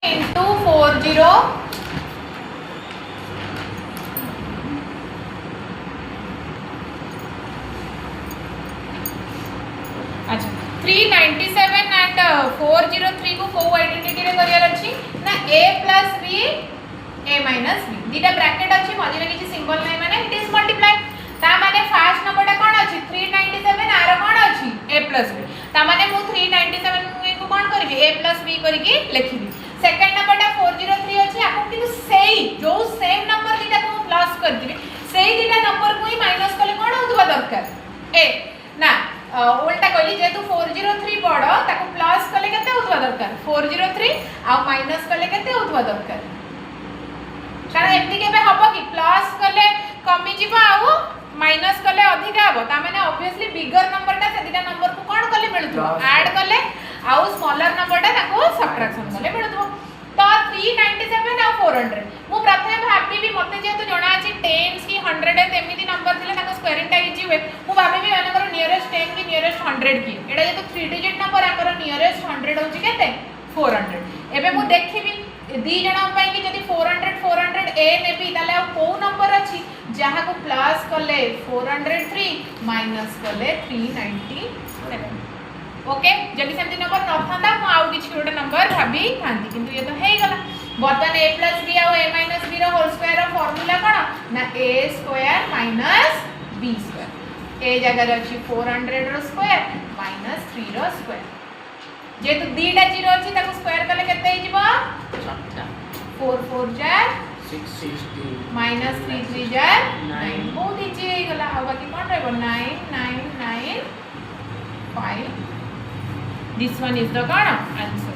into 40 अच्छा 397 and 403 को को आइडेंटिटी रे करियर अछि ना a plus b a minus b दीटा ब्रैकेट अछि मझिरे किछि सिंबल नै माने इट इज मल्टीप्लाई ता माने फर्स्ट नंबर टा कोन अछि 397 आर कोन अछि a plus b ता माने मु 397 को कोन करबी a plus b करके लिखिबी सेकंड नंबर टा 403 अछि आपन किंतु सेही जो सेम नंबर दीटा को प्लस कर दिबे सेही दीटा नंबर को ही माइनस करले कोन होतबा दरकार ए ना उल्टा कहली जेतु 403 बड़ ताको प्लस कले केते होतबा दरकार 403 आ माइनस कले केते होतबा दरकार कारण एमती केबे हबो कि प्लस कले कमी जिवो आ माइनस कले अधिक आबो ता माने ऑब्वियसली बिगर नंबर ता सेदिटा नंबर को कोन कले मिलथो ऐड कले आ स्मॉलर नंबर ता ताको सब्ट्रैक्शन कले मिलथो तो 397 आ 400 मु प्रथमे भाबी भी मते जेतु जणा अछि 10 की 100 एमिति नंबर थिले ताको स्क्वायरिंग टा इजी हुए मु भाबी भी अनकर नियरेस्ट 10 की नियरेस्ट 100 की एडा जेतु 3 डिजिट नंबर आकर नियरेस्ट 100 होची केते 400 एबे मु देखिबी दी जणा पई कि जदी 400 ए नेबी ताले आ को नंबर अछि जहा को प्लस कले 403 माइनस कले 397 ओके जदी सेमती नंबर न थांदा मु आउ किछि गोटे नंबर भाबी थांती किंतु ये तो हे गला बर्तन a plus b आ a minus b रो होल स्क्वायर रो फार्मूला कोन ना a square minus b square ए जगह रे अछि 400 रो स्क्वायर माइनस 3 रो स्क्वायर जेतु दीटा जीरो अछि ताको स्क्वायर कले केते हे जिवो 4 4 जार 660 माइनस 3 3 जार 9 बहुत इजी हे गला आ बाकी कोन रहबो 9 9 9 5 this one is the answer